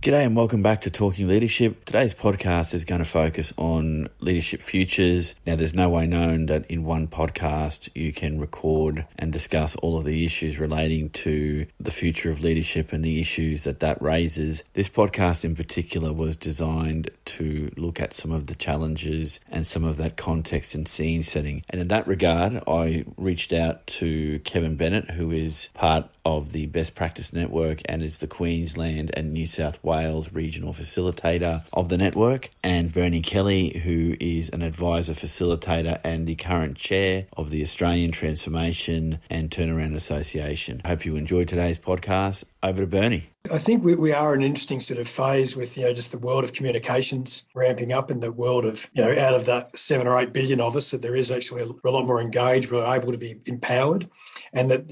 G'day and welcome back to Talking Leadership. Today's podcast is going to focus on leadership futures. Now, there's no way known that in one podcast you can record and discuss all of the issues relating to the future of leadership and the issues that raises. This podcast in particular was designed to look at some of the challenges and some of that context and scene setting. And in that regard, I reached out to Kevin Bennet, who is part of the Best Practice Network and is the Queensland and New South Wales regional facilitator of the network, and Bernie Kelly, who is an advisor facilitator and the current chair of the Australian Transformation and Turnaround Association. I hope you enjoyed today's podcast. Over to Bernie. I think we are in an interesting sort of phase with, just the world of communications ramping up, in the world of, out of that 7 or 8 billion of us, that there is actually a lot more engaged, we're able to be empowered, and that,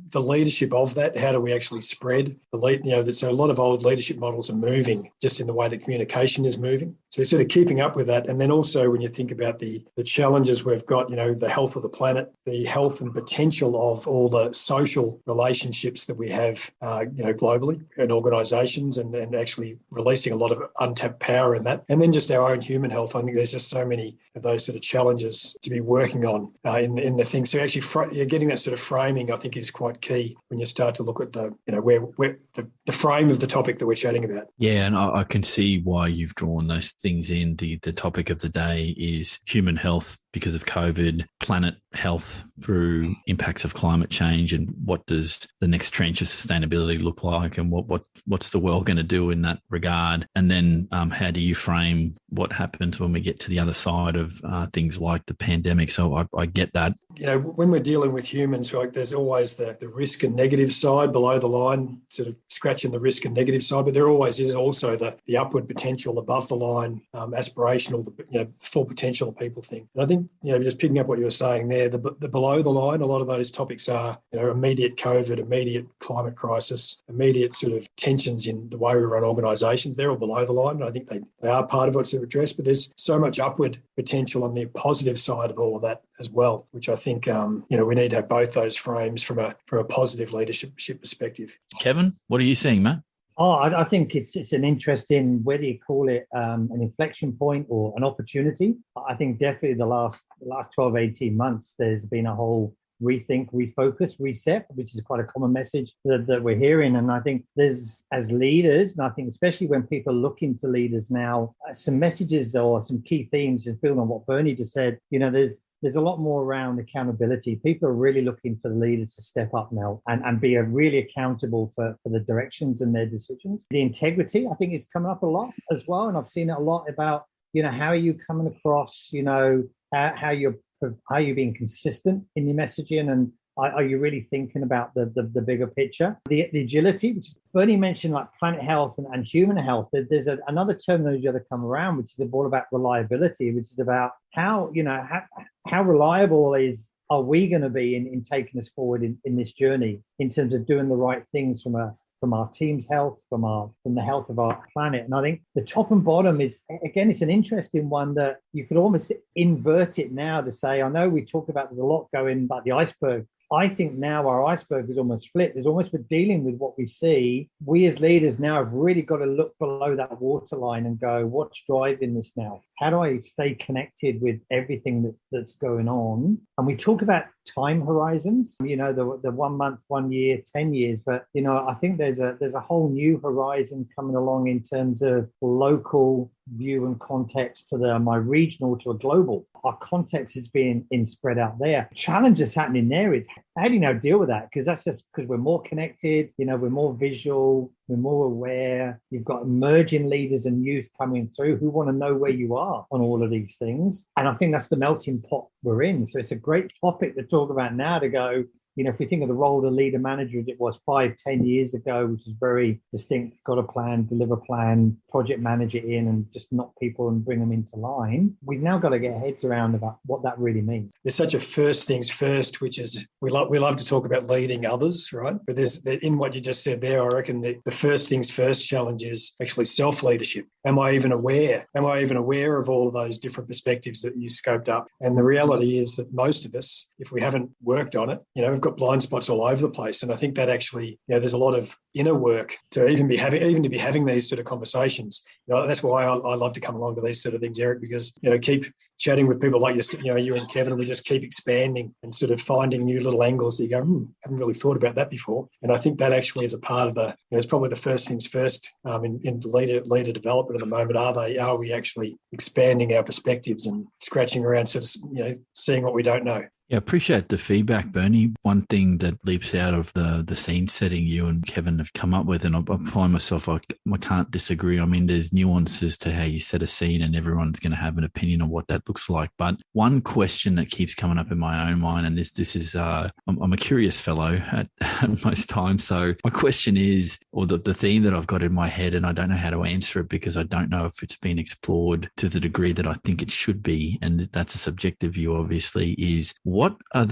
the leadership of that, how do we actually spread the lead, so a lot of old leadership models are moving just in the way that communication is moving. So sort of keeping up with that. And then also when you think about the challenges we've got, the health of the planet, the health and potential of all the social relationships that we have, globally and organisations, and actually releasing a lot of untapped power in that. And then just our own human health. I think there's just so many of those sort of challenges to be working on in the thing. So actually getting that sort of framing, I think, is quite key when you start to look at the, where the frame of the topic that we're chatting about. Yeah, and I can see why you've drawn those things in. The topic of the day is human health because of COVID, planet health through impacts of climate change, and what does the next tranche of sustainability look like, and what's the world going to do in that regard? And then how do you frame what happens when we get to the other side of things like the pandemic? So I get that. When we're dealing with humans, there's always the risk and negative side below the line, sort of scratching the risk and negative side, but there always is also the upward potential above the line, aspirational, full potential people thing. And I think, just picking up what you were saying there, the below the line, a lot of those topics are, immediate COVID, immediate climate crisis, immediate sort of tensions in the way we run organisations. They're all below the line. And I think they are part of what's addressed, but there's so much upward potential on the positive side of all of that as well, which I think, we need to have both those frames from a positive leadership perspective. Kevin, what are you seeing, Matt? I think it's an interesting, whether you call it an inflection point or an opportunity. I think definitely the last 12, 18 months, there's been a whole rethink, refocus, reset, which is quite a common message that we're hearing. And I think there's, as leaders, and I think especially when people look into leaders now, some messages or some key themes, and building on what Bernie just said, there's a lot more around accountability. People are really looking for the leaders to step up now and be really accountable for the directions and their decisions. The integrity, I think, is coming up a lot as well. And I've seen it a lot about, how are you coming across, how you're being consistent in your messaging, and are you really thinking about the bigger picture? The agility, which Bernie mentioned, like planet health and human health. There's another terminology that come around, which is all about reliability, which is about how reliable are we going to be in taking us forward in this journey, in terms of doing the right things from our team's health, from the health of our planet. And I think the top and bottom is, again, it's an interesting one that you could almost invert it now to say, I know we talk about, there's a lot going about the iceberg. I think now our iceberg is almost flipped. There's almost, we're dealing with what we see. We as leaders now have really got to look below that waterline and go, what's driving this now? How do I stay connected with everything that's going on? And we talk about time horizons, the 1 month, 1 year, 10 years. But, I think there's a whole new horizon coming along in terms of local view and context to my regional to a global. Our context is being spread out there. Challenge that's happening there is, how do you now deal with that? Because that's just because we're more connected, we're more visual, we're more aware. You've got emerging leaders and youth coming through who want to know where you are on all of these things. And I think that's the melting pot we're in. So it's a great topic to talk about now, to go, if we think of the role of the leader manager as it was 5-10 years ago, which is very distinct, got a plan, deliver plan, project manage it in, and just knock people and bring them into line. We've now got to get heads around about what that really means. There's such a first things first, which is we love to talk about leading others, right? But there's, in what you just said there, I reckon the first things first challenge is actually self-leadership. Am I even aware? Am I even aware of all of those different perspectives that you scoped up? And the reality is that most of us, if we haven't worked on it, we've got got blind spots all over the place. And I think that actually, there's a lot of inner work to even be having these sort of conversations. That's why I love to come along to these sort of things, Eric, because, keep chatting with people like you and Kevin, and we just keep expanding and sort of finding new little angles that you go, haven't really thought about that before. And I think that actually is a part of it's probably the first things first in leader development at the moment. Are we actually expanding our perspectives and scratching around, sort of, seeing what we don't know? Yeah, appreciate the feedback, Bernie. One thing that leaps out of the scene setting you and Kevin have come up with, and I find myself, I can't disagree. I mean, there's nuances to how you set a scene, and everyone's going to have an opinion on what that looks like. But one question that keeps coming up in my own mind, and this is, I'm a curious fellow at most times. So my question is, or the theme that I've got in my head, and I don't know how to answer it because I don't know if it's been explored to the degree that I think it should be, and that's a subjective view, obviously, is what are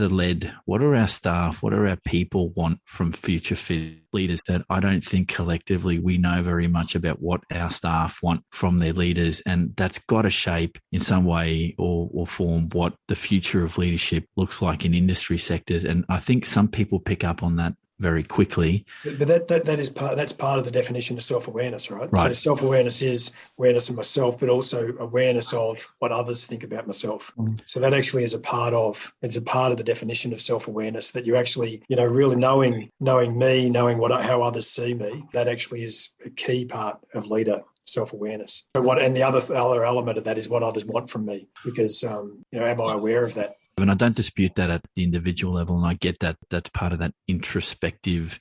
our staff, what are our people want from future fit leaders that I don't think collectively we know very much about what our staff want from their leaders. And that's got to shape in some way or form what the future of leadership looks like in industry sectors. And I think some people pick up on that very quickly. But that's part of the definition of self-awareness, right? So self-awareness is awareness of myself, but also awareness of what others think about myself. So that actually is a part of the definition of self-awareness, that you actually, really knowing me, knowing how others see me. That actually is a key part of leader self-awareness. And the other element of that is what others want from me, because am I aware of that? And I don't dispute that at the individual level, and I get that that's part of that introspection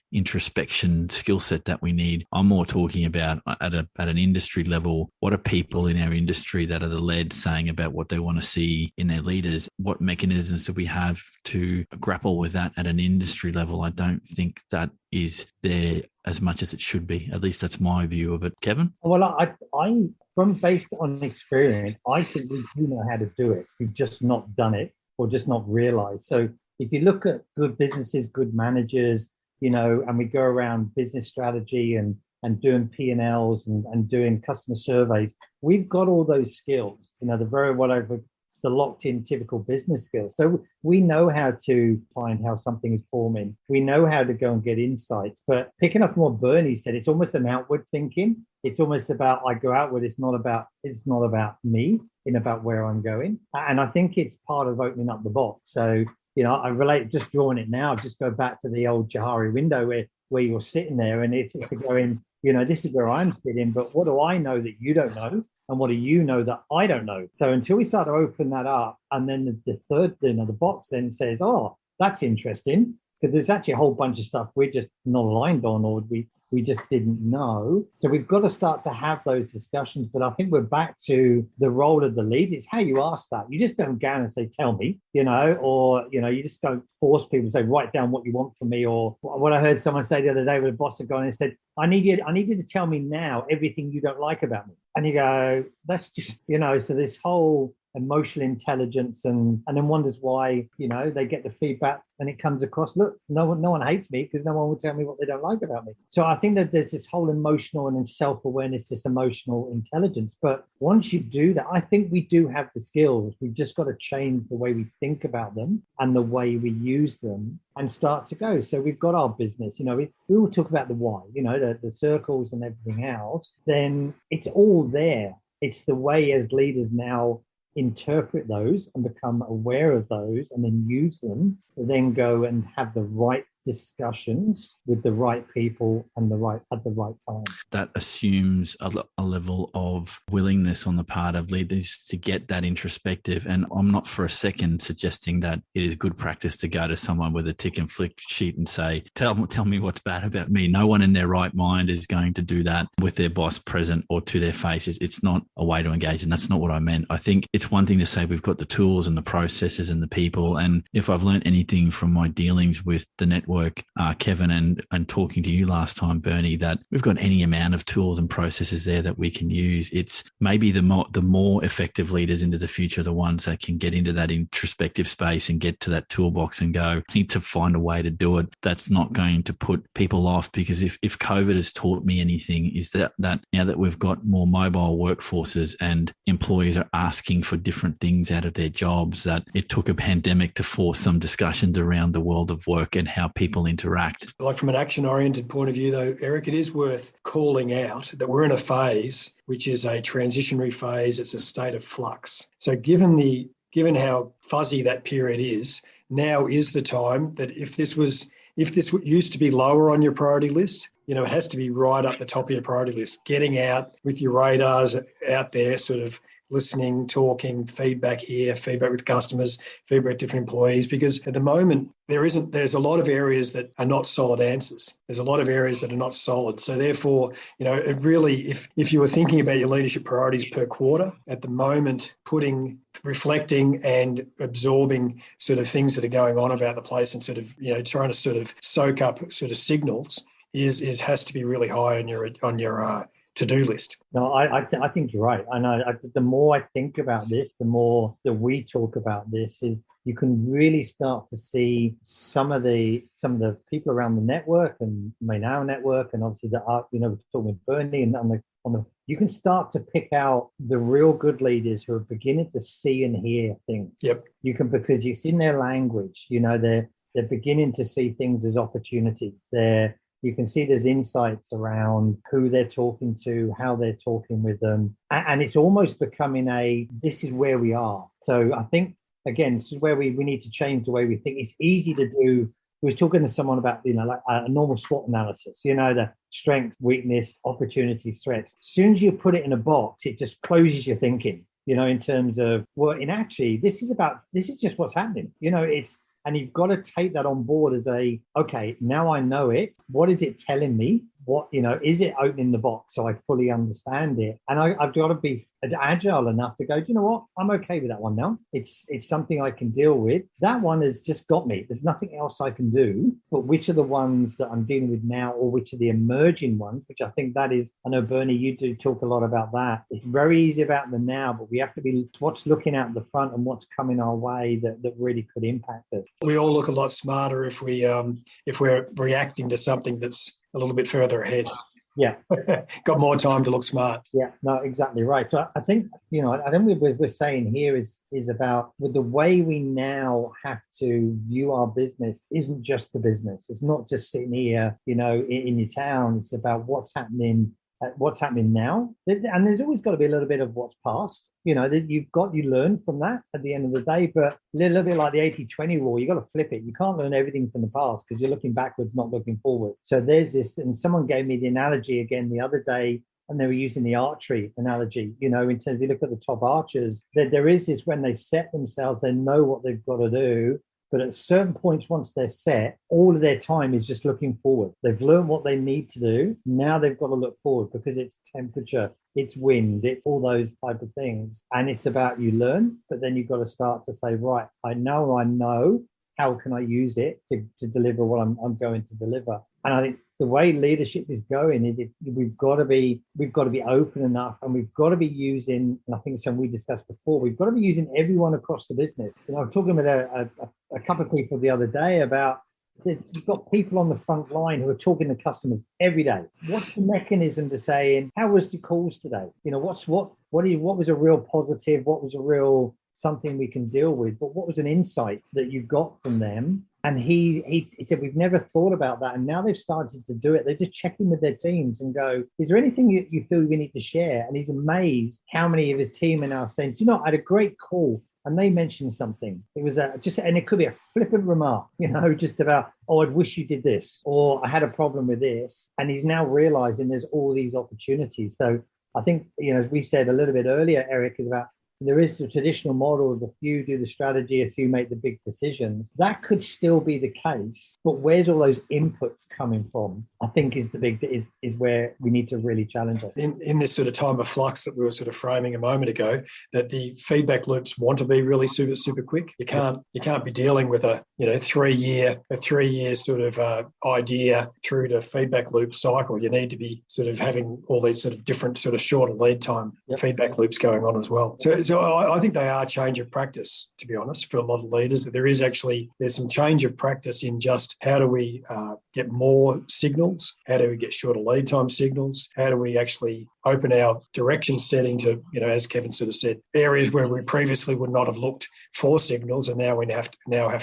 skill set that we need. I'm more talking about at an industry level, what are people in our industry that are the led saying about what they want to see in their leaders? What mechanisms do we have to grapple with that at an industry level? I don't think that is there as much as it should be. At least that's my view of it. Kevin? Well, I from based on experience, I think we do know how to do it. We've just not done it, or just not realized. So if you look at good businesses, good managers, and we go around business strategy and doing P&Ls and doing customer surveys, we've got all those skills, the locked in typical business skills. So we know how to find how something is forming. We know how to go and get insights. But picking up on what Bernie said, it's almost an outward thinking. It's almost about, I go outward. It's not about me, and about where I'm going. And I think it's part of opening up the box. So, I relate, just drawing it now, just go back to the old Johari window where you're sitting there, and it's going, this is where I'm sitting, but what do I know that you don't know? And what do you know that I don't know? So until we start to open that up, and then the third thing of the box then says, oh, that's interesting, because there's actually a whole bunch of stuff we're just not aligned on, or we just didn't know. So we've got to start to have those discussions. But I think we're back to the role of the lead. It's how you ask that. You just don't go and say, tell me, or, you just don't force people to say, write down what you want from me. Or what I heard someone say the other day with a boss had gone and said, I need you to tell me now everything you don't like about me. And you go, that's just, so this whole emotional intelligence, and then wonders why, they get the feedback and it comes across, look, no one hates me because no one will tell me what they don't like about me. So I think that there's this whole emotional and then self-awareness, this emotional intelligence. But once you do that, I think we do have the skills. We've just got to change the way we think about them and the way we use them and start to go. So we've got our business, we all talk about the why, the circles and everything else, then it's all there. It's the way as leaders now interpret those and become aware of those and then use them to then go and have the right discussions with the right people and at the right time. That assumes a level of willingness on the part of leaders to get that introspective. And I'm not for a second suggesting that it is good practice to go to someone with a tick and flick sheet and say, tell me what's bad about me. No one in their right mind is going to do that with their boss present or to their face. It's not a way to engage. And that's not what I meant. I think it's one thing to say we've got the tools and the processes and the people. And if I've learned anything from my dealings with the network network, Kevin, and talking to you last time, Bernie, that we've got any amount of tools and processes there that we can use. It's maybe the more effective leaders into the future are the ones that can get into that introspective space and get to that toolbox and go, I need to find a way to do it that's not going to put people off. Because if COVID has taught me anything, is that now that we've got more mobile workforces and employees are asking for different things out of their jobs, that it took a pandemic to force some discussions around the world of work and how people interact. Like from an action-oriented point of view, though, Eric, it is worth calling out that we're in a phase which is a transitionary phase. It's a state of flux. So given how fuzzy that period is, now is the time that if this used to be lower on your priority list, it has to be right up the top of your priority list. Getting out with your radars out there, sort of listening, talking, feedback here, feedback with customers, feedback with different employees, because at the moment there's a lot of areas that are not solid answers. There's a lot of areas that are not solid. So therefore, it really, if you were thinking about your leadership priorities per quarter, at the moment, reflecting and absorbing sort of things that are going on about the place and sort of, trying to sort of soak up sort of signals has to be really high on your to-do list. No, I think you're right. I know the more I think about this, the more that we talk about this, is you can really start to see some of the people around the network and our network, and obviously we're talking with Bernie and you can start to pick out the real good leaders who are beginning to see and hear things. Yep. You can, because it's in their language. They're beginning to see things as opportunities. You can see there's insights around who they're talking to, how they're talking with them. And it's almost becoming this is where we are. So I think, again, this is where we need to change the way we think. It's easy to do. We were talking to someone about, like a normal SWOT analysis, the strengths, weakness, opportunities, threats. As soon as you put it in a box, it just closes your thinking, in terms of, well, actually, this is just what's happening. And you've got to take that on board as okay, now I know it. What is it telling me? What, is it opening the box so I fully understand it? And I've got to be agile enough to go, do you know what? I'm okay with that one now. It's something I can deal with. That one has just got me. There's nothing else I can do. But which are the ones that I'm dealing with now, or which are the emerging ones, which I think that is, I know, Bernie, you do talk a lot about that. It's very easy about the now, but we have to be what's looking out the front and what's coming our way that really could impact us. We all look a lot smarter if we're reacting to something that's a little bit further ahead. Yeah. Got more time to look smart. Yeah, no, exactly right. So I think, I think what we're saying here is about with the way we now have to view our business isn't just the business. It's not just sitting here, in your town. It's about what's happening now. And there's always got to be a little bit of what's past. That you learn from that at the end of the day, but a little bit like the 80-20 rule, you got to flip it. You can't learn everything from the past because you're looking backwards, not looking forward. So there's this, and someone gave me the analogy again the other day, and they were using the archery analogy, in terms of you look at the top archers, there is this, when they set themselves, they know what they've got to do. But at certain points, once they're set, all of their time is just looking forward. They've learned what they need to do. Now they've got to look forward because it's temperature, it's wind, it's all those type of things. And it's about you learn, but then you've got to start to say, right, I know, how can I use it to deliver what I'm going to deliver? And I think the way leadership is going is we've got to be open enough, and we've got to be using, and I think it's something we discussed before, we've got to be using everyone across the business. I was talking with a couple of people the other day about, you've got people on the front line who are talking to customers every day. What's the mechanism to saying, how was the calls today? What was a real positive? What was a real something we can deal with? But what was an insight that you got from them? And he said, we've never thought about that. And now they've started to do it. They're just checking with their teams and go, is there anything you feel we need to share? And he's amazed how many of his team are now saying, I had a great call. And they mentioned something. It was and it could be a flippant remark, just about, I'd wish you did this, or I had a problem with this. And he's now realizing there's all these opportunities. So I think, as we said a little bit earlier, Eric, is about there is the traditional model of the few do the strategy, a few make the big decisions. That could still be the case, but where's all those inputs coming from? I think is where we need to really challenge us. In this sort of time of flux that we were sort of framing a moment ago, that the feedback loops want to be really super quick. You can't be dealing with a 3 year sort of idea through to feedback loop cycle. You need to be sort of having all these sort of different sort of shorter lead time feedback loops going on as well. So I think they are change of practice, to be honest, for a lot of leaders. That there's some change of practice in just how do we get more signals, how do we get shorter lead time signals, how do we actually open our direction setting to, as Kevin sort of said, areas where we previously would not have looked for signals, and now we have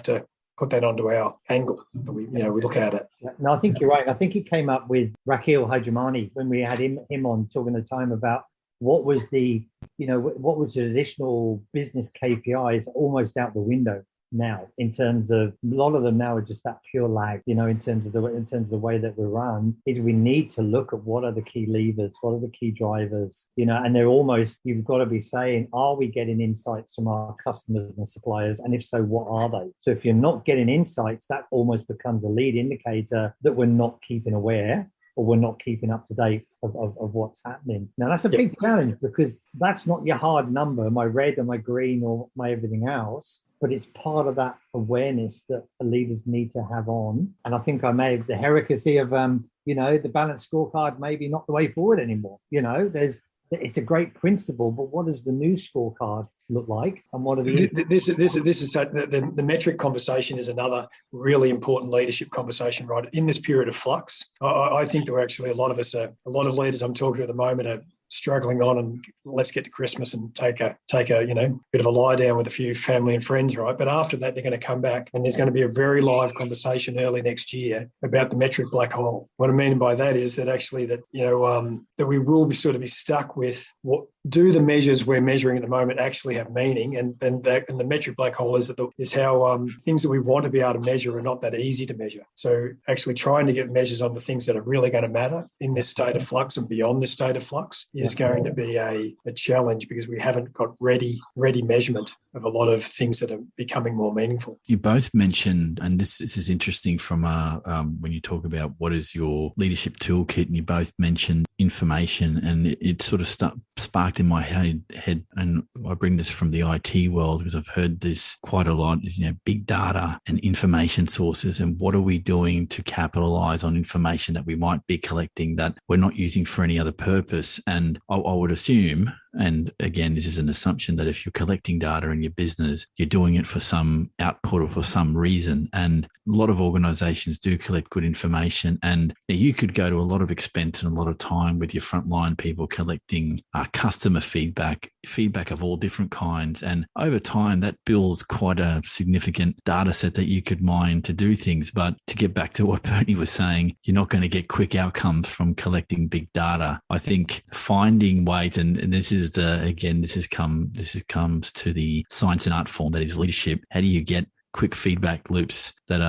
to put that onto our angle that we look at it. No, I think you're right. I think he came up with Rakil Hajamani when we had him on talking at the time about what was the additional business KPIs almost out the window now, in terms of a lot of them now are just that pure lag, in terms of the way that we run. Is we need to look at what are the key levers, what are the key drivers, and they're almost, you've got to be saying, are we getting insights from our customers and suppliers? And if so, what are they? So if you're not getting insights, that almost becomes a lead indicator that we're not keeping aware, or we're not keeping up to date of what's happening. Now, that's a big challenge, because that's not your hard number, my red or my green or my everything else, but it's part of that awareness that leaders need to have on. And I think I made the heresy of, the balanced scorecard maybe not the way forward anymore. It's a great principle, but what does the new scorecard look like? And what are the the metric conversation is another really important leadership conversation, right? In this period of flux, I think there are actually a lot of leaders I'm talking to at the moment are struggling on, and let's get to Christmas and take a bit of a lie down with a few family and friends, right? But after that, they're going to come back, and there's going to be a very live conversation early next year about the metric black hole. What I mean by that is that actually that we will be sort of be stuck with what do the measures we're measuring at the moment actually have meaning, and the metric black hole is how things that we want to be able to measure are not that easy to measure. So actually trying to get measures on the things that are really going to matter in this state of flux and beyond this state of flux is going to be a challenge, because we haven't got ready measurement of a lot of things that are becoming more meaningful. You both mentioned, and this is interesting from when you talk about what is your leadership toolkit, and you both mentioned information, and it sort of sparked in my head, and I bring this from the IT world because I've heard this quite a lot, is big data and information sources, and what are we doing to capitalize on information that we might be collecting that we're not using for any other purpose. And I would assume, and again, this is an assumption, that if you're collecting data in your business, you're doing it for some output or for some reason. And a lot of organizations do collect good information, and you could go to a lot of expense and a lot of time with your frontline people collecting customer feedback of all different kinds. And over time, that builds quite a significant data set that you could mine to do things. But to get back to what Bernie was saying, you're not going to get quick outcomes from collecting big data. I think finding ways, and this comes to the science and art form that is leadership. How do you get quick feedback loops that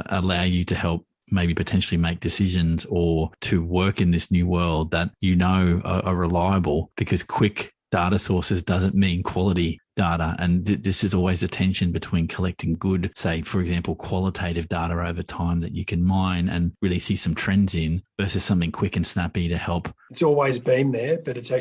allow you to help maybe potentially make decisions or to work in this new world that are reliable? Because quick data sources doesn't mean quality data. And this is always a tension between collecting good, say, for example, qualitative data over time that you can mine and really see some trends in, versus something quick and snappy to help. It's always been there, but it's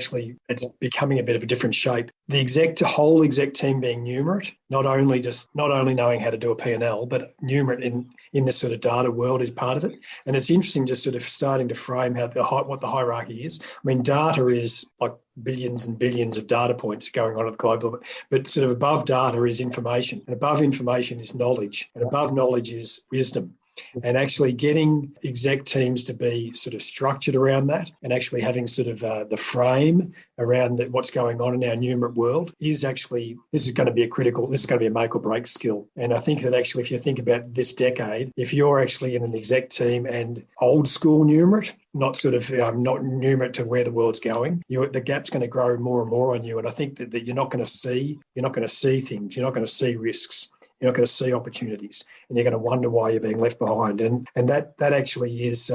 becoming a bit of a different shape. The whole exec team being numerate, not only knowing how to do a P&L, but numerate in this sort of data world is part of it. And it's interesting just sort of starting to frame what the hierarchy is. I mean, data is like billions and billions of data points going on at the global level, but sort of above data is information, and above information is knowledge, and above knowledge is wisdom. And actually getting exec teams to be sort of structured around that, and actually having sort of the frame around what's going on in our numerate world this is going to be a make or break skill. And I think that actually, if you think about this decade, if you're actually in an exec team and old school numerate, not sort of not numerate to where the world's going, the gap's going to grow more and more on you. And I think that you're not going to see things, you're not going to see risks. You're not going to see opportunities, and you're going to wonder why you're being left behind. And that actually is,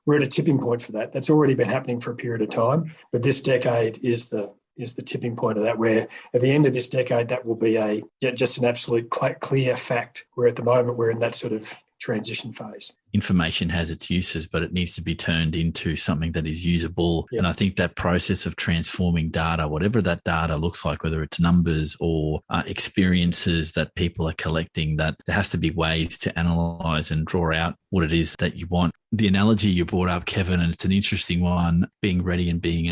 we're at a tipping point for that. That's already been happening for a period of time, but this decade is the is the tipping point of that, where at the end of this decade, that will be just an absolute clear fact, where at the moment we're in that sort of transition phase. Information has its uses, but it needs to be turned into something that is usable. Yep. And I think that process of transforming data, whatever that data looks like, whether it's numbers or experiences that people are collecting, that there has to be ways to analyze and draw out what it is that you want. The analogy you brought up, Kevin, and it's an interesting one, being ready and being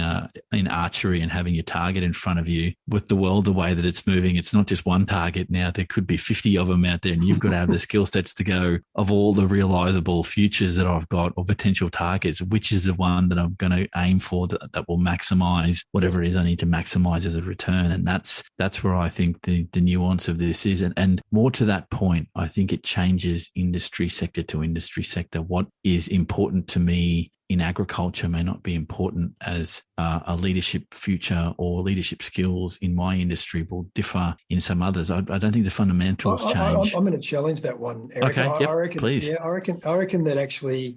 in archery and having your target in front of you. With the world the way that it's moving, it's not just one target now. There could be 50 of them out there, and you've got to have the skill sets to go, of all the realizable futures that I've got or potential targets, which is the one that I'm going to aim for that will maximize whatever it is I need to maximize as a return. And that's where I think the nuance of this is. And more to that point, I think it changes industry sector to industry sector. What is important to me in agriculture may not be important as a leadership future, or leadership skills in my industry will differ in some others. I don't think the fundamentals change. I'm going to challenge that one, Eric. Okay, I reckon, please. Yeah, I reckon that actually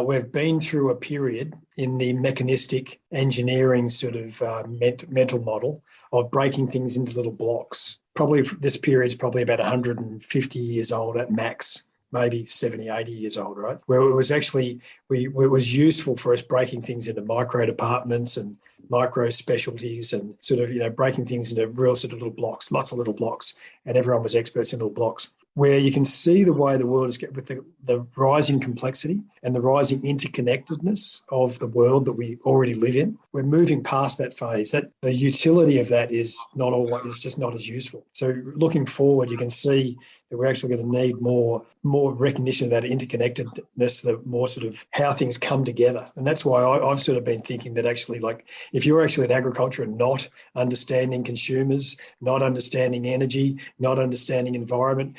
we've been through a period in the mechanistic engineering sort of mental model of breaking things into little blocks. Probably this period's probably about 150 years old at max. Maybe 70, 80 years old, right? Where it was actually, it was useful for us breaking things into micro departments and micro specialties, and sort of, breaking things into real sort of little blocks, lots of little blocks, and everyone was experts in little blocks. Where you can see the way the world is getting with the rising complexity and the rising interconnectedness of the world that we already live in. We're moving past that phase. That the utility of that is just not as useful. So looking forward, you can see that we're actually going to need more recognition of that interconnectedness, the more sort of how things come together. And that's why I've sort of been thinking that actually, like, if you're actually in agriculture and not understanding consumers, not understanding energy, not understanding environment,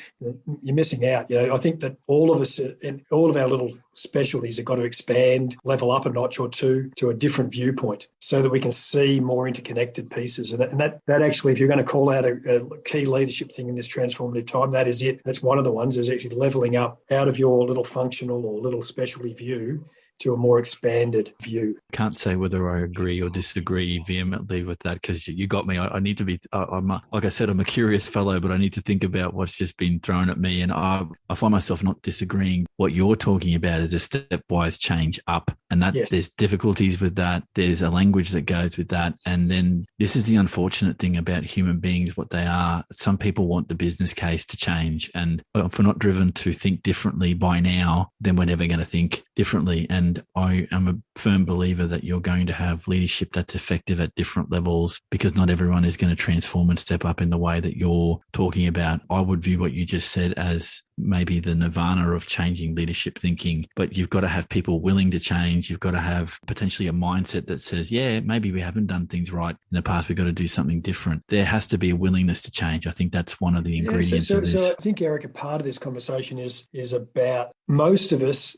you're missing out. I think that all of us in all of our little specialties have got to expand, level up a notch or two to a different viewpoint, so that we can see more interconnected pieces. And that actually, if you're going to call out a key leadership thing in this transformative time, that is it. That's one of the ones, is actually leveling up out of your little functional or little specialty view to a more expanded view. Can't say whether I agree or disagree vehemently with that, because you got me. I need to be, like I said, I'm a curious fellow, but I need to think about what's just been thrown at me. And I find myself not disagreeing. What you're talking about is a stepwise change up, and that Yes. There's difficulties with that. There's a language that goes with that. And then this is the unfortunate thing about human beings, what they are. Some people want the business case to change. And if we're not driven to think differently by now, then we're never going to think differently. And I am a firm believer that you're going to have leadership that's effective at different levels, because not everyone is going to transform and step up in the way that you're talking about. I would view what you just said as maybe the nirvana of changing leadership thinking, but you've got to have people willing to change. You've got to have potentially a mindset that says, yeah, maybe we haven't done things right in the past. We've got to do something different. There has to be a willingness to change. I think that's one of the ingredients of this. So I think, Eric, a part of this conversation is about most of us.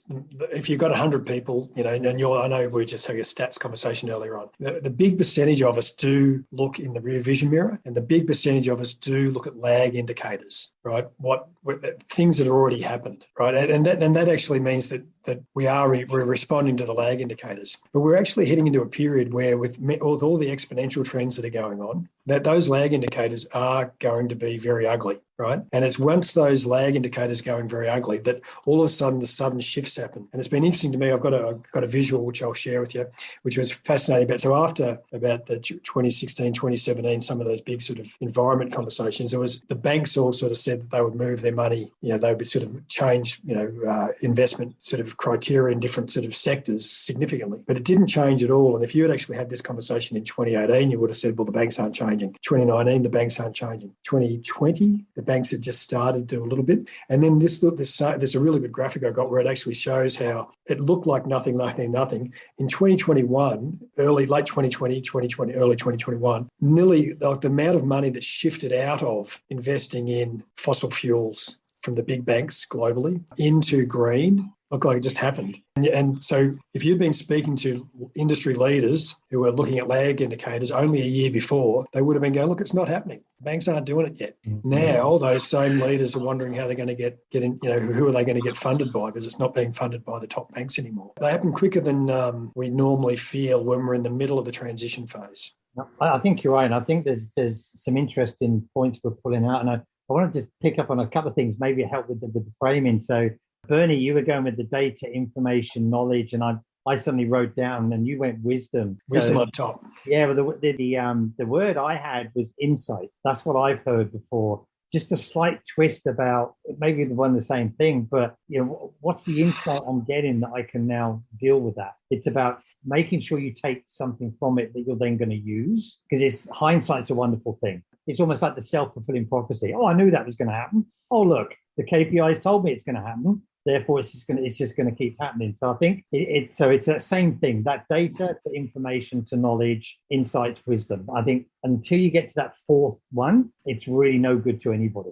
If you've got 100 people, and I know we were just having a stats conversation earlier on, the big percentage of us do look in the rear vision mirror, and the big percentage of us do look at lag indicators, right? What things that have already happened, right? And that actually means that we're responding to the lag indicators. But we're actually heading into a period where, with all the exponential trends that are going on, that those lag indicators are going to be very ugly, right? And it's once those lag indicators going very ugly that all of a sudden the sudden shifts happen. And it's been interesting to me. I've got a visual which I'll share with you, which was fascinating. So after about the 2016, 2017, some of those big sort of environment conversations, the banks all sort of said that they would move their money, they would sort of change, investment sort of criteria in different sort of sectors significantly. But it didn't change at all. And if you had actually had this conversation in 2018, you would have said, well, the banks aren't changing. 2019, the banks aren't changing. 2020, the banks had just started to do a little bit. And then there's a really good graphic I got where it actually shows how it looked like nothing. In 2021, late 2020, early 2021, nearly like the amount of money that shifted out of investing in fossil fuels from the big banks globally into green looked like it just happened. And so if you've been speaking to industry leaders who are looking at lag indicators only a year before, they would have been going, look, it's not happening. The banks aren't doing it yet. Mm-hmm. Now, those same leaders are wondering how they're going to get in, who are they going to get funded by, because it's not being funded by the top banks anymore. They happen quicker than we normally feel when we're in the middle of the transition phase. I think you're right. And I think there's some interesting points we're pulling out. And I want to just pick up on a couple of things, maybe help with the framing. So, Bernie, you were going with the data, information, knowledge, and I suddenly wrote down, and you went wisdom. Wisdom on top. Yeah, well, the word I had was insight. That's what I've heard before. Just a slight twist about maybe the one the same thing, but what's the insight I'm getting that I can now deal with that? It's about making sure you take something from it that you're then going to use, because hindsight's a wonderful thing. It's almost like the self-fulfilling prophecy. Oh, I knew that was going to happen. Oh, look, the KPIs told me it's going to happen. Therefore, it's just going to keep happening. So I think it's that same thing, that data to information to knowledge, insight to wisdom. I think until you get to that fourth one, it's really no good to anybody.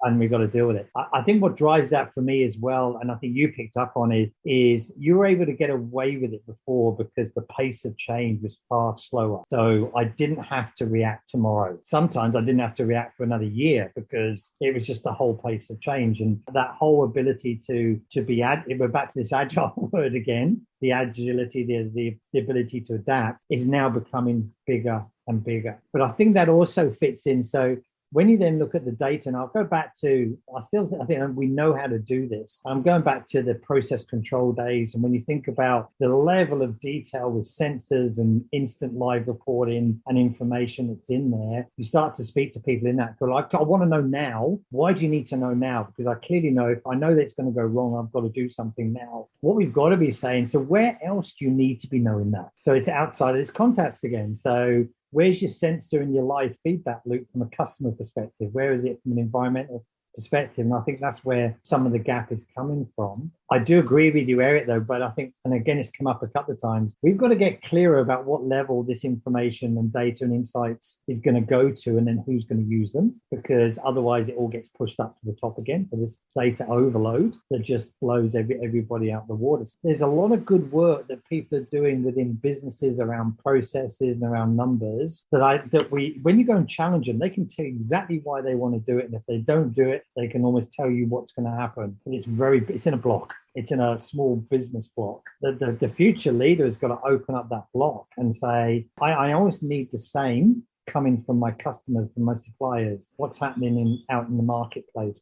And we've got to deal with it. I think what drives that for me as well, and I think you picked up on it, is you were able to get away with it before because the pace of change was far slower. So I didn't have to react tomorrow. Sometimes I didn't have to react for another year because it was just the whole pace of change. And that whole ability to be, we're back to this agile word again, the agility, the ability to adapt is now becoming bigger and bigger. But I think that also fits in. So when you then look at the data, and I'll go back to, I think we know how to do this. I'm going back to the process control days. And when you think about the level of detail with sensors and instant live reporting and information that's in there, you start to speak to people in that. Go like, I want to know now. Why do you need to know now? Because I clearly know if I know that it's going to go wrong, I've got to do something now. What we've got to be saying, so where else do you need to be knowing that? So it's outside of this context again. So where's your sensor and your live feedback loop from a customer perspective? Where is it from an environmental perspective? And I think that's where some of the gap is coming from. I do agree with you, Eric, though, but I think, and again, it's come up a couple of times, we've got to get clearer about what level this information and data and insights is going to go to, and then who's going to use them, because otherwise it all gets pushed up to the top again for this data overload that just blows everybody out the water. There's a lot of good work that people are doing within businesses around processes and around numbers when you go and challenge them, they can tell you exactly why they want to do it. And if they don't do it, they can almost tell you what's going to happen. And it's in a block. It's in a small business block. The future leader has got to open up that block and say, I always need the same coming from my customers, from my suppliers. What's happening out in the marketplace?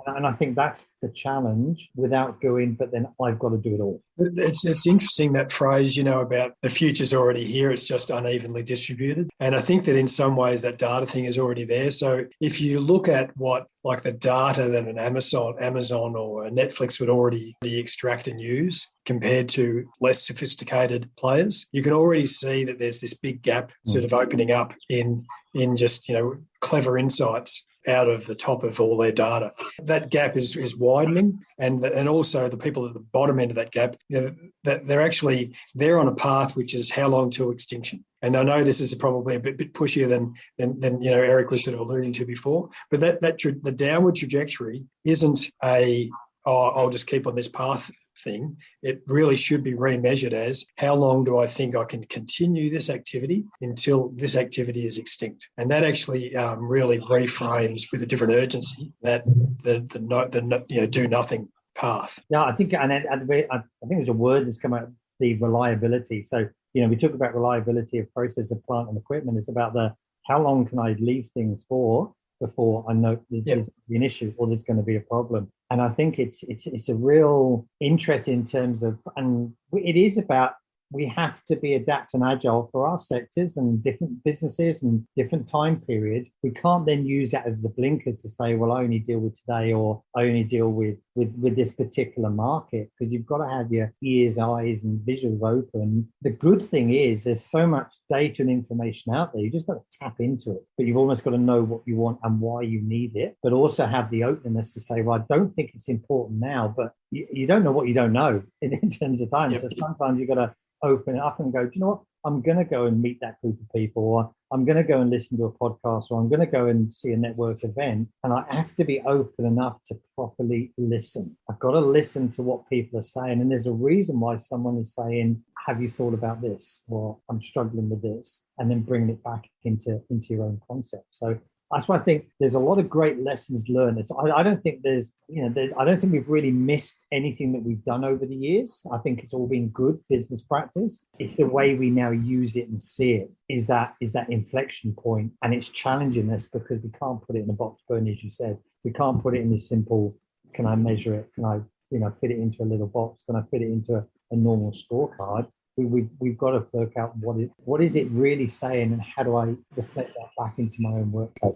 And I think that's the challenge without going, but then I've got to do it all. It's interesting, that phrase, about the future's already here, it's just unevenly distributed. And I think that in some ways that data thing is already there. So if you look at what, like the data that an Amazon or a Netflix would already extract and use compared to less sophisticated players, you can already see that there's this big gap sort of opening up in just, clever insights out of the top of all their data. That gap is widening, and also the people at the bottom end of that gap, that they're on a path which is how long till extinction. And I know this is probably a bit pushier than Eric was sort of alluding to before, but the downward trajectory isn't I'll just keep on this path thing. It really should be remeasured as how long do I think I can continue this activity until this activity is extinct. And that actually really reframes with a different urgency that the do nothing path. Yeah, I think there's a word that's come out, the reliability. So we talk about reliability of process of plant and equipment. It's about how long can I leave things for before I know there's going to be an issue or there's going to be a problem. And I think it's a real interest in terms of, and it is about, we have to be adapt and agile for our sectors and different businesses and different time periods. We can't then use that as the blinkers to say, well, I only deal with today, or I only deal with this particular market, because you've got to have your ears, eyes and visuals open. The good thing is there's so much data and information out there. You just got to tap into it, but you've almost got to know what you want and why you need it, but also have the openness to say, well, I don't think it's important now, but you don't know what you don't know in terms of time. So sometimes you've got to open it up and go, do you know what? I'm going to go and meet that group of people, or I'm going to go and listen to a podcast, or I'm going to go and see a network event. And I have to be open enough to properly listen. I've got to listen to what people are saying. And there's a reason why someone is saying, have you thought about this? Or I'm struggling with this, and then bringing it back into your own concept. So That's why I think there's a lot of great lessons learned. I don't think I don't think we've really missed anything that we've done over the years. I think it's all been good business practice. It's the way we now use it and see it is that inflection point, and it's challenging us because we can't put it in a box, Bernie, as you said. We can't put it in this simple, can I measure it? Can I, fit it into a little box? Can I fit it into a normal scorecard? We've got to work out what is it really saying, and how do I reflect that back into my own workplace?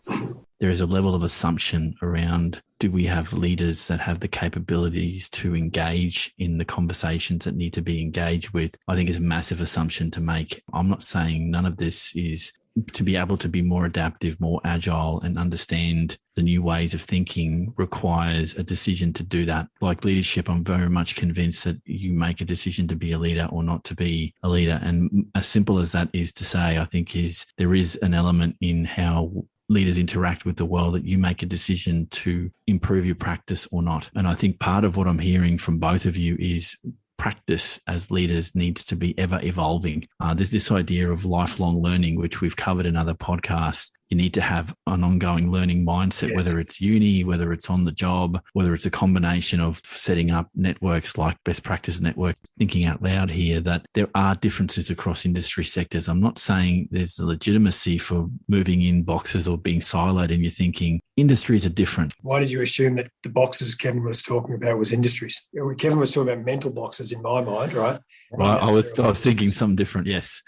There is a level of assumption around, do we have leaders that have the capabilities to engage in the conversations that need to be engaged with? I think it's a massive assumption to make. I'm not saying none of this is to be able to be more adaptive, more agile, and understand the new ways of thinking requires a decision to do that. Like leadership, I'm very much convinced that you make a decision to be a leader or not to be a leader. And as simple as that is to say, I think there is an element in how leaders interact with the world that you make a decision to improve your practice or not. And I think part of what I'm hearing from both of you is practice as leaders needs to be ever evolving. There's this idea of lifelong learning, which we've covered in other podcasts. You need to have an ongoing learning mindset, yes. Whether it's uni, whether it's on the job, whether it's a combination of setting up networks like Best Practice Network, thinking out loud here that there are differences across industry sectors. I'm not saying there's a legitimacy for moving in boxes or being siloed in your thinking. Industries are different. Why did you assume that the boxes Kevin was talking about was industries? Kevin was talking about mental boxes in my mind, right? Right. I was thinking something different. Yes.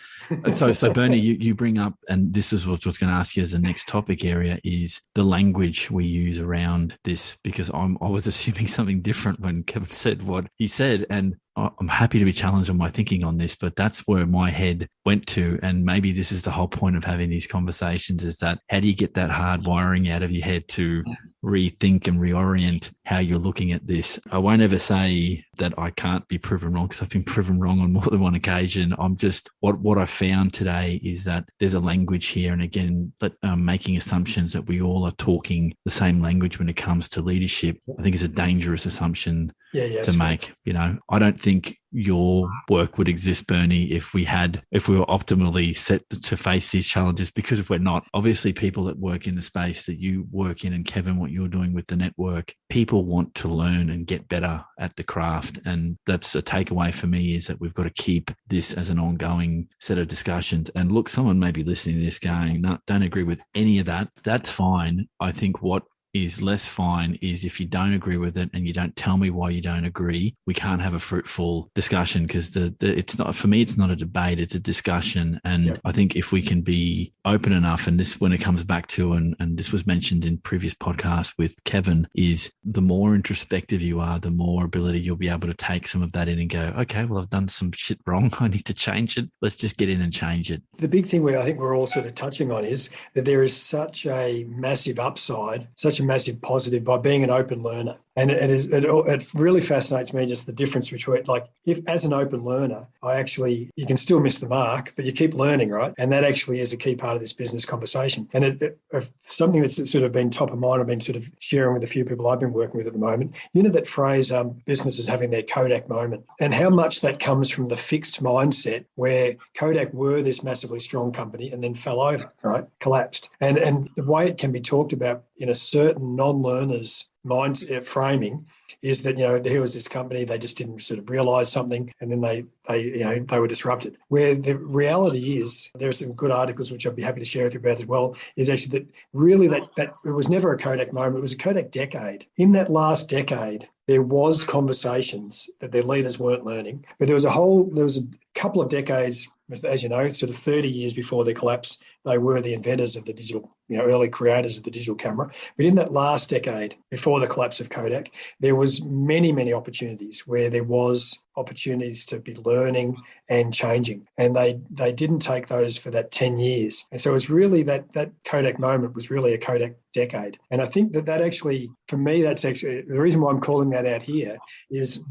So Bernie, you bring up, and this is what I was going to ask you as a next topic area, is the language we use around this, because I was assuming something different when Kevin said what he said, and I'm happy to be challenged on my thinking on this, but that's where my head went to. And maybe this is the whole point of having these conversations, is that how do you get that hard wiring out of your head to rethink and reorient how you're looking at this? I won't ever say that I can't be proven wrong, because I've been proven wrong on more than one occasion. I'm just, what I found today is that there's a language here. And again, making assumptions that we all are talking the same language when it comes to leadership, I think is a dangerous assumption to make. I don't think your work would exist, Bernie, if we were optimally set to face these challenges, because if we're not, obviously people that work in the space that you work in, and Kevin, what you're doing with the network, people want to learn and get better at the craft. And that's a takeaway for me, is that we've got to keep this as an ongoing set of discussions. And look, someone may be listening to this going, no, don't agree with any of that. That's fine. I think what is less fine is if you don't agree with it and you don't tell me why you don't agree, we can't have a fruitful discussion, because it's not, for me, it's not a debate, it's a discussion. And I think if we can be open enough, and this, when it comes back to, and this was mentioned in previous podcasts with Kevin, is the more introspective you are, the more ability you'll be able to take some of that in and go, okay, well, I've done some shit wrong. I need to change it. Let's just get in and change it. The big thing I think we're all sort of touching on is that there is such a massive upside, such a massive positive by being an open learner. And it really fascinates me, just the difference between, like, if as an open learner, you can still miss the mark, but you keep learning, right? And that actually is a key part of this business conversation. And something that's sort of been top of mind, I've been sort of sharing with a few people I've been working with at the moment, that phrase, businesses having their Kodak moment, and how much that comes from the fixed mindset where Kodak were this massively strong company and then fell over, right? Collapsed. And the way it can be talked about in a certain non-learner's mindset framing is that, there was this company, they just didn't sort of realize something, and then they were disrupted. Where the reality is, there are some good articles which I'd be happy to share with you about as well, is actually that really that it was never a Kodak moment, it was a Kodak decade. In that last decade, there was conversations that their leaders weren't learning, but there was a couple of decades, as you know, sort of 30 years before their collapse, they were the inventors of the digital, early creators of the digital camera. But in that last decade, before the collapse of Kodak, there was many, many opportunities where there was opportunities to be learning and changing. And they didn't take those for that 10 years. And so it's really that Kodak moment was really a Kodak decade. And I think that actually, for me, that's actually the reason why I'm calling that out here is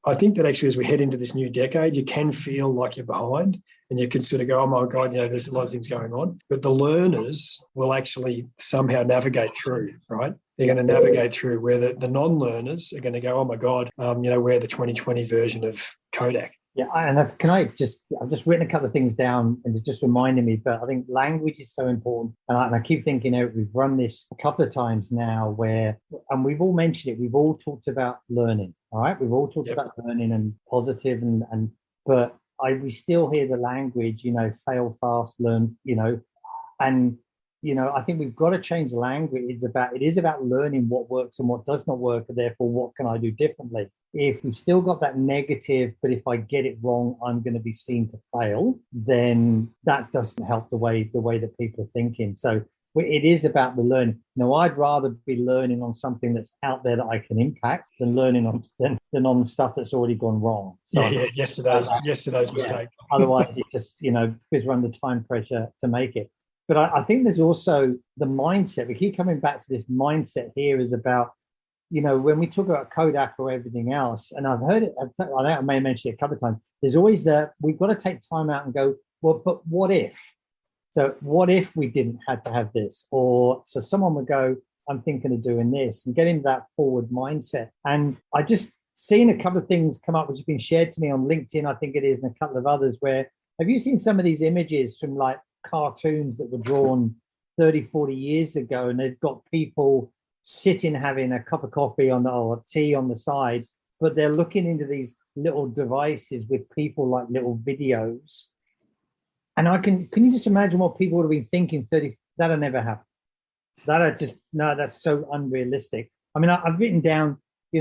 I think that actually as we head into this new decade, you can feel like you're behind, and you can sort of go, oh my God, there's a lot of things going on. But the learners will actually somehow navigate through, right? They're going to navigate through, where the non-learners are going to go, oh my God, we're the 2020 version of Kodak. Yeah, I've just written a couple of things down and it just reminded me, but I think language is so important. And I keep thinking, we've run this a couple of times now and we've all mentioned it, we've all talked about learning, all right? We've all talked about learning and positive but we still hear the language, fail fast, learn, and I think we've got to change the language. It is about learning what works and what does not work, and therefore what can I do differently. If we've still got that negative, but if I get it wrong, I'm going to be seen to fail, then that doesn't help the way that people are thinking. So it is about the learning. Now, I'd rather be learning on something that's out there that I can impact than learning on stuff that's already gone wrong. So yesterday's mistake. Otherwise, you just because we're under time pressure to make it. But I think there's also the mindset. We keep coming back to this mindset here is about, when we talk about Kodak or everything else, and I've heard it, I may have mentioned it a couple of times, there's always we've got to take time out and go, well, but what if? So what if we didn't have to have this? Or so someone would go, I'm thinking of doing this, and get into that forward mindset. And I just seen a couple of things come up, which have been shared to me on LinkedIn, I think it is, and a couple of others where, have you seen some of these images from like cartoons that were drawn 30, 40 years ago, and they've got people sitting having a cup of coffee or tea on the side, but they're looking into these little devices with people like little videos. And can you just imagine what people would have been thinking 30, that'll never happen. That's so unrealistic. I mean, I've written down,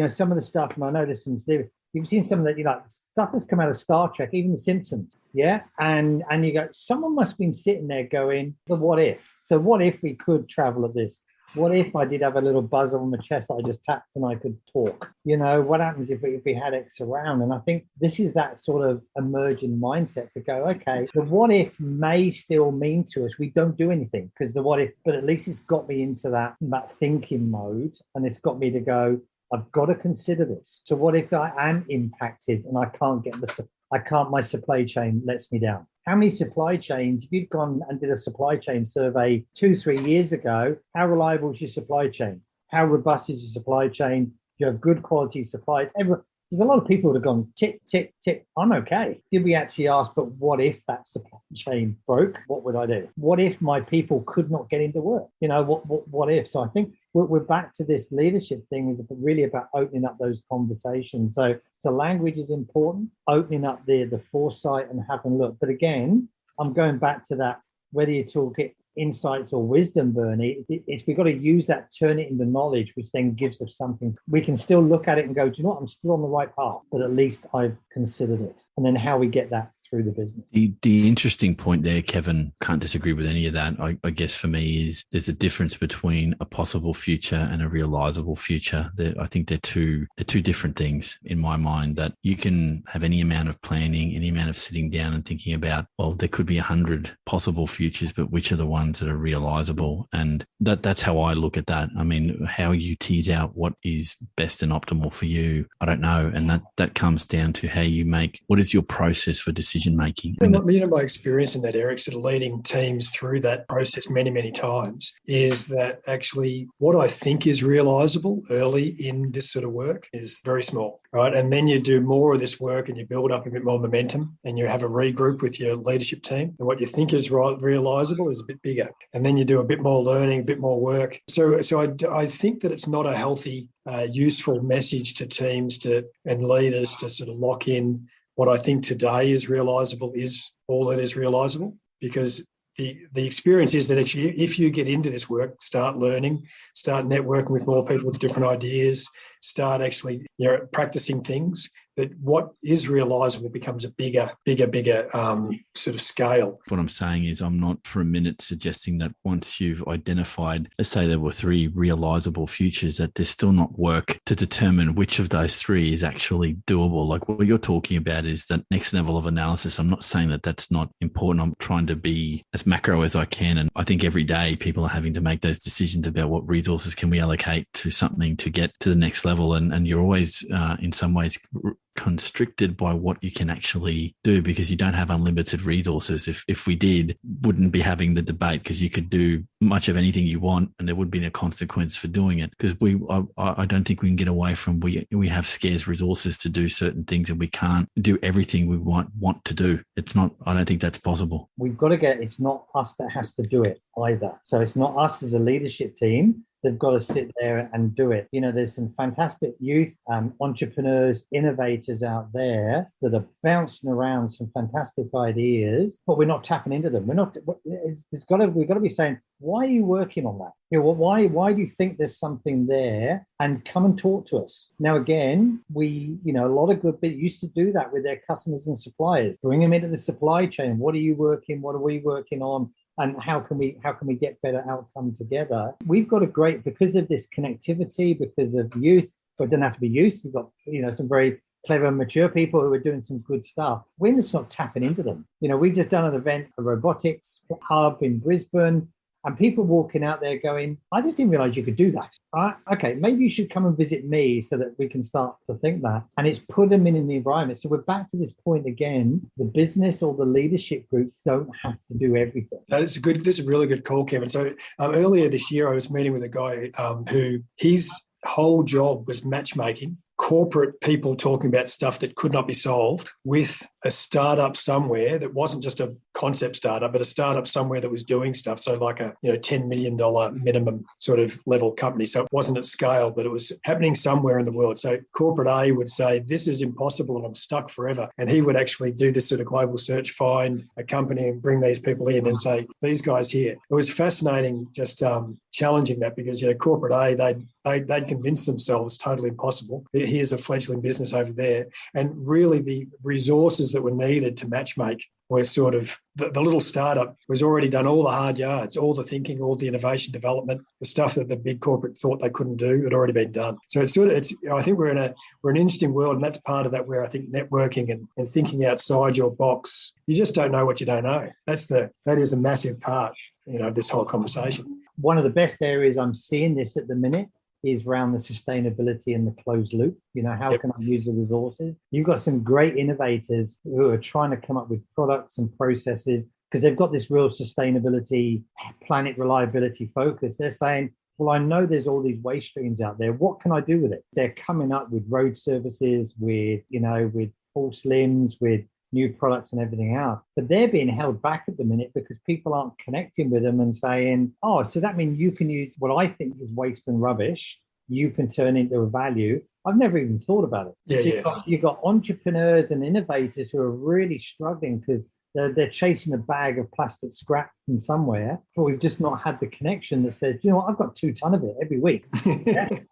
some of the stuff, and I know there's some, you've seen some of that, stuff that's come out of Star Trek, even The Simpsons. Yeah. And you go, someone must have been sitting there going, but what if? So what if we could travel at this? What if I did have a little buzzer on my chest that I just tapped and I could talk? What happens if we had X around? And I think this is that sort of emerging mindset to go, okay, the what if may still mean to us we don't do anything because the what if, but at least it's got me into that thinking mode, and it's got me to go, I've got to consider this. So what if I am impacted and I can't my supply chain lets me down? How many supply chains, if you've gone and did a supply chain survey 2-3 years ago, how reliable is your supply chain? How robust is your supply chain? Do you have good quality supplies? There's a lot of people that have gone tick, tick, tick. I'm okay. Did we actually ask, but what if that supply chain broke? What would I do? What if my people could not get into work? What if? So I think we're back to this leadership thing is really about opening up those conversations. So language is important, opening up the foresight and having a look. But again, I'm going back to that, whether you talk it insights or wisdom, Bernie, we've got to use that, turn it into knowledge, which then gives us something. We can still look at it and go, do you know what? I'm still on the right path, but at least I've considered it. And then how we get that through the business. The interesting point there, Kevin, can't disagree with any of that. I guess for me is there's a difference between a possible future and a realisable future. I think they're two different things in my mind, that you can have any amount of planning, any amount of sitting down and thinking about, well, there could be 100 possible futures, but which are the ones that are realisable? And that's how I look at that. I mean, how you tease out what is best and optimal for you, I don't know. And that comes down to how you what is your process for decision making? My experience in that, Eric, sort of leading teams through that process many, many times, is that actually what I think is realisable early in this sort of work is very small, right? And then you do more of this work and you build up a bit more momentum and you have a regroup with your leadership team. And what you think is realisable is a bit bigger. And then you do a bit more learning, a bit more work. So I think that it's not a healthy, useful message to teams and leaders to sort of lock in what I think today is realisable is all that is realisable, because the experience is that if you get into this work, start learning, start networking with more people with different ideas, start actually practicing things, that what is realisable becomes a bigger sort of scale. What I'm saying is I'm not for a minute suggesting that once you've identified, let's say there were 3 realisable futures, that there's still not work to determine which of those 3 is actually doable. Like what you're talking about is that next level of analysis. I'm not saying that that's not important. I'm trying to be as macro as I can. And I think every day people are having to make those decisions about what resources can we allocate to something to get to the next level. And you're always in some ways constricted by what you can actually do because you don't have unlimited resources. If we did, wouldn't be having the debate because you could do much of anything you want and there would be no consequence for doing it. Because I don't think we can get away from we have scarce resources to do certain things and we can't do everything we want to do. It's not, I don't think that's possible. We've got to it's not us that has to do it either. So it's not us as a leadership team. They've got to sit there and do it. You know, there's some fantastic youth entrepreneurs, innovators out there that are bouncing around some fantastic ideas, but we're not tapping into them. We've got to be saying, why are you working on that? You know, why do you think there's something there? And come and talk to us. Now, again, a lot of good people used to do that with their customers and suppliers. Bring them into the supply chain. What are you working? What are we working on? And how can we get better outcome together? We've got because of this connectivity, because of youth, but it doesn't have to be youth. We've got, some very clever, mature people who are doing some good stuff. We're just not tapping into them. We've just done an event, a robotics hub in Brisbane, and people walking out there going, I just didn't realize you could do that. Okay, maybe you should come and visit me so that we can start to think that. And it's put them in the environment. So we're back to this point again, the business or the leadership group don't have to do everything. This is a really good call, Kevin. So earlier this year, I was meeting with a guy who his whole job was matchmaking, corporate people talking about stuff that could not be solved with a startup somewhere that wasn't just a concept startup, but a startup somewhere that was doing stuff. So like a $10 million minimum sort of level company. So it wasn't at scale, but it was happening somewhere in the world. So corporate A would say, this is impossible and I'm stuck forever. And he would actually do this sort of global search, find a company and bring these people in and say, these guys here. It was fascinating just challenging that because, corporate A, they'd convince themselves it's totally impossible. Here's a fledgling business over there. And really the resources that were needed to matchmake were sort of, the little startup was already done all the hard yards, all the thinking, all the innovation development, the stuff that the big corporate thought they couldn't do had already been done. So I think we're in an interesting world, and that's part of that where I think networking and thinking outside your box, you just don't know what you don't know. That is a massive part, of this whole conversation. One of the best areas I'm seeing this at the minute is around the sustainability and the closed loop. How can I use the resources? You've got some great innovators who are trying to come up with products and processes because they've got this real sustainability, planet reliability focus. They're saying, well, I know there's all these waste streams out there. What can I do with it? They're coming up with road services, with false limbs, with new products and everything else. But they're being held back at the minute because people aren't connecting with them and saying, oh, so that means you can use what I think is waste and rubbish, you can turn into a value. I've never even thought about it. You've got entrepreneurs and innovators who are really struggling because they're chasing a bag of plastic scrap from somewhere, but we've just not had the connection that says, I've got 2 tons of it every week.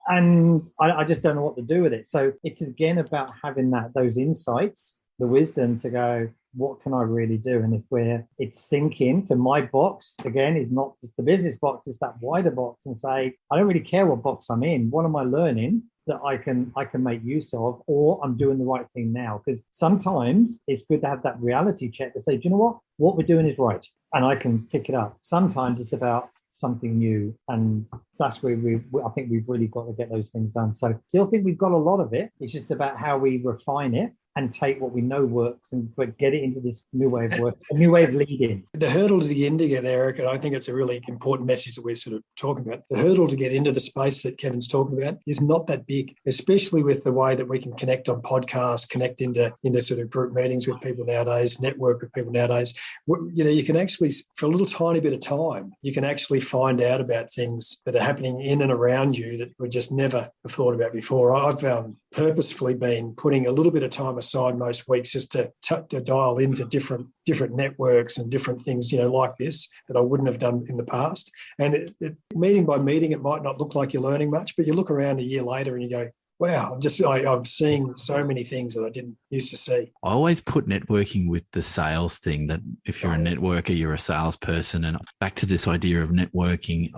And I just don't know what to do with it. So it's again about having those insights, the wisdom to go, what can I really do? And if it's thinking to my box, again, is not just the business box, it's that wider box and say, I don't really care what box I'm in. What am I learning that I can make use of, or I'm doing the right thing now? Because sometimes it's good to have that reality check to say, do you know what we're doing is right. And I can pick it up. Sometimes it's about something new. And that's where I think we've really got to get those things done. So still think we've got a lot of it. It's just about how we refine it and take what we know works but get it into this new way of work, a new way of leading. The hurdle to get into it, Eric, and I think it's a really important message that we're sort of talking about. The hurdle to get into the space that Kevin's talking about is not that big, especially with the way that we can connect on podcasts, connect into sort of group meetings with people nowadays, network with people nowadays. You can actually, for a little tiny bit of time, you can actually find out about things that are happening in and around you that we just never have thought about before. I've purposefully been putting a little bit of time aside most weeks just to dial into different networks and different things, like this that I wouldn't have done in the past. And meeting by meeting, it might not look like you're learning much, but you look around a year later and you go, wow, I'm seeing so many things that I didn't used to see. I always put networking with the sales thing, that if you're a networker, you're a salesperson. And back to this idea of networking,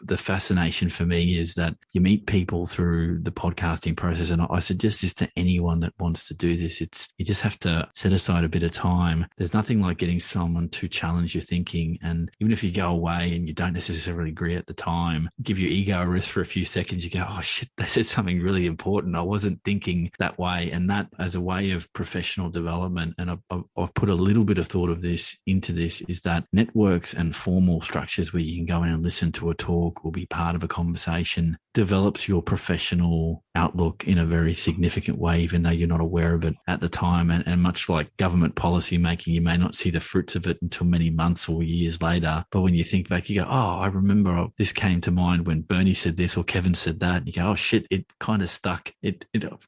the fascination for me is that you meet people through the podcasting process. And I suggest this to anyone that wants to do this. You just have to set aside a bit of time. There's nothing like getting someone to challenge your thinking. And even if you go away and you don't necessarily agree at the time, give your ego a rest for a few seconds, you go, oh shit, they said something really important important. I wasn't thinking that way. And that as a way of professional development, and I've put a little bit of thought of this into this, is that networks and formal structures where you can go in and listen to a talk or be part of a conversation develops your professional outlook in a very significant way, even though you're not aware of it at the time. And much like government policy making, you may not see the fruits of it until many months or years later. But when you think back, you go, oh, I remember this came to mind when Bernie said this or Kevin said that. And you go, oh shit, it kind of stuck. It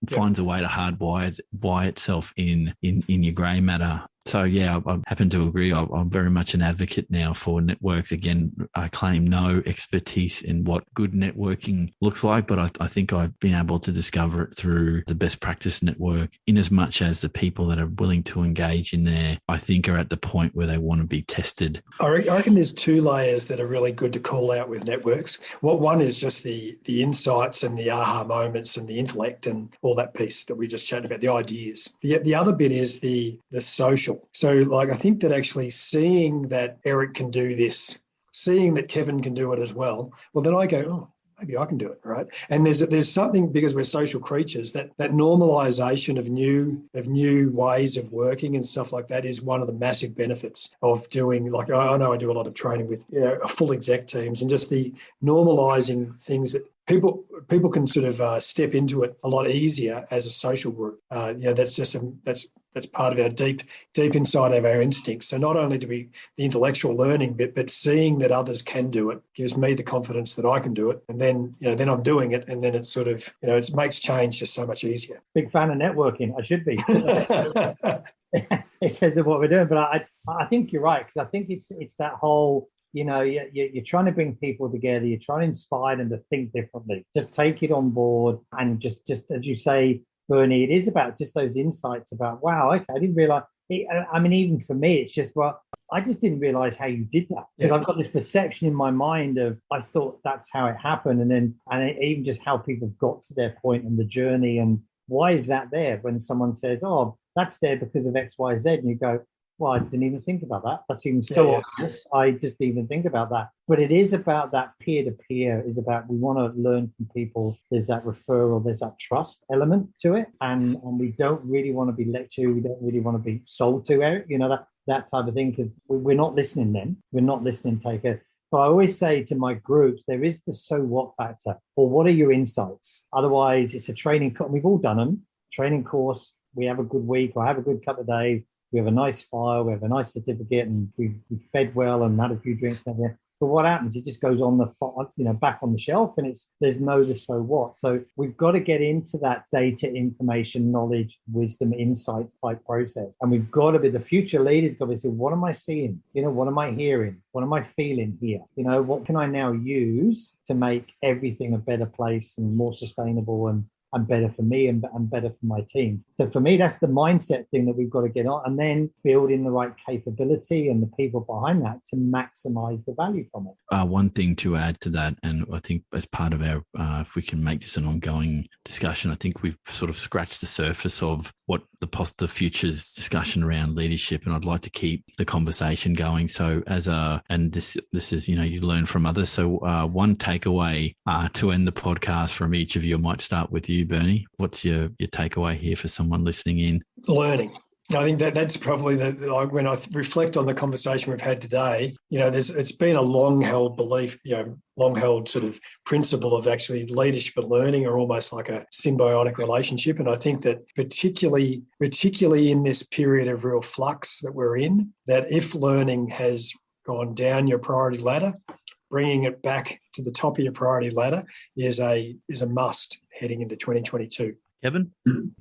finds a way to hardwire itself in your grey matter. So, yeah, I happen to agree. I'm very much an advocate now for networks. Again, I claim no expertise in what good networking looks like, but I think I've been able to discover it through the best practice network, in as much as the people that are willing to engage in there, I think, are at the point where they want to be tested. I reckon there's two layers that are really good to call out with networks. One is just the insights and the aha moments and the intellect and all that piece that we just chatted about, the ideas. The other bit is the social. So, like, I think that actually seeing that Eric can do this, seeing that Kevin can do it as well, then I go, oh, maybe I can do it, right? And there's something, because we're social creatures, that normalization of new ways of working and stuff like that is one of the massive benefits of doing, like, I know I do a lot of training with full exec teams, and just the normalizing things that people can sort of step into it a lot easier as a social group. That's part of our deep inside of our instincts. So not only do we the intellectual learning bit, but seeing that others can do it gives me the confidence that I can do it. And then I'm doing it, and then it's sort of, it makes change just so much easier. Big fan of networking. I should be. In terms of what we're doing, but I think you're right, because I think it's that whole, you're trying to bring people together. You're trying to inspire them to think differently. Just take it on board, and just as you say, Bernie, it is about just those insights about, wow, okay, I didn't realize. I mean, even for me, it's just, well, I just didn't realize how you did that, because I've got this perception in my mind of, I thought that's how it happened, and even just how people got to their point in the journey, and why is that there when someone says, oh, that's there because of X, Y, Z, and you go, well, I didn't even think about that. That seems so obvious. I just didn't even think about that. But it is about that peer-to-peer, is about, we want to learn from people. There's that referral, there's that trust element to it. And we don't really want to be lectured to, we don't really want to be sold to, Eric, that type of thing, because we're not listening then. We're not listening, taker. But I always say to my groups, there is the so what factor, or what are your insights? Otherwise, it's a training, we've all done them, training course, we have a good week, or have a good couple of days, we have a nice file, we have a nice certificate, and we fed well and had a few drinks and everything. But what happens? It just goes on back on the shelf, and there's no the so what. So we've got to get into that data, information, knowledge, wisdom, insight type process, and we've got to be the future leaders. Got to say, what am I seeing? What am I hearing? What am I feeling here? What can I now use to make everything a better place and more sustainable and better for me and better for my team. So for me, that's the mindset thing that we've got to get on, and then build in the right capability and the people behind that to maximize the value from it. One thing to add to that, and I think as part of our, if we can make this an ongoing discussion, I think we've sort of scratched the surface of what the futures discussion around leadership, and I'd like to keep the conversation going. So and this is, you learn from others. So one takeaway to end the podcast from each of you, I might start with you, Bernie. What's your takeaway here for someone listening in? Learning. I think that's probably when I reflect on the conversation we've had today, it's been a long-held belief, long-held sort of principle of actually leadership and learning are almost like a symbiotic relationship. And I think that particularly in this period of real flux that we're in, that if learning has gone down your priority ladder, bringing it back to the top of your priority ladder is a must heading into 2022. Kevin?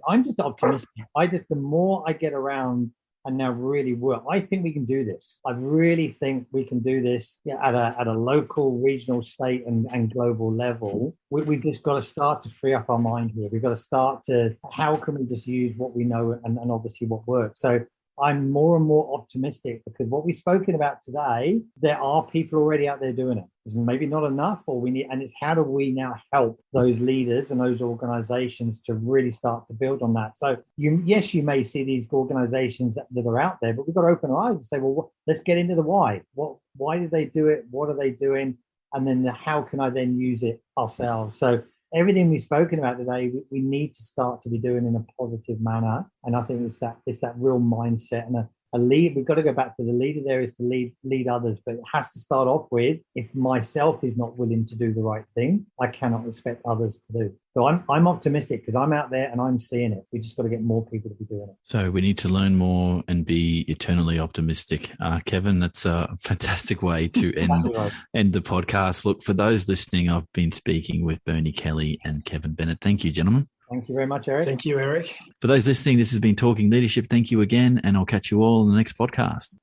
I'm just optimistic. The more I get around and now really work, I think we can do this. I really think we can do this at a local, regional, state and global level. We've just got to start to free up our mind here. We've got to start to, how can we just use what we know and obviously what works? So I'm more and more optimistic, because what we've spoken about today, there are people already out there doing it. It's maybe not enough, and it's how do we now help those leaders and those organizations to really start to build on that. So you may see these organizations that are out there, but we've got to open our eyes and say, well, let's get into the why. Why did they do it? What are they doing? And then how can I then use it ourselves? So everything we've spoken about today, we need to start to be doing in a positive manner. And I think it's that real mindset and a lead. We've got to go back to the leader there is to lead others, but it has to start off with, if myself is not willing to do the right thing, I cannot expect others to do. So I'm optimistic because I'm out there and I'm seeing it. We just got to get more people to be doing it. So we need to learn more and be eternally optimistic. Kevin, that's a fantastic way to end the podcast. Look, for those listening, I've been speaking with Bernie Kelly and Kevin Bennet. Thank you, gentlemen. Thank you very much, Eric. Thank you, Eric. For those listening, this has been Talking Leadership. Thank you again, and I'll catch you all in the next podcast.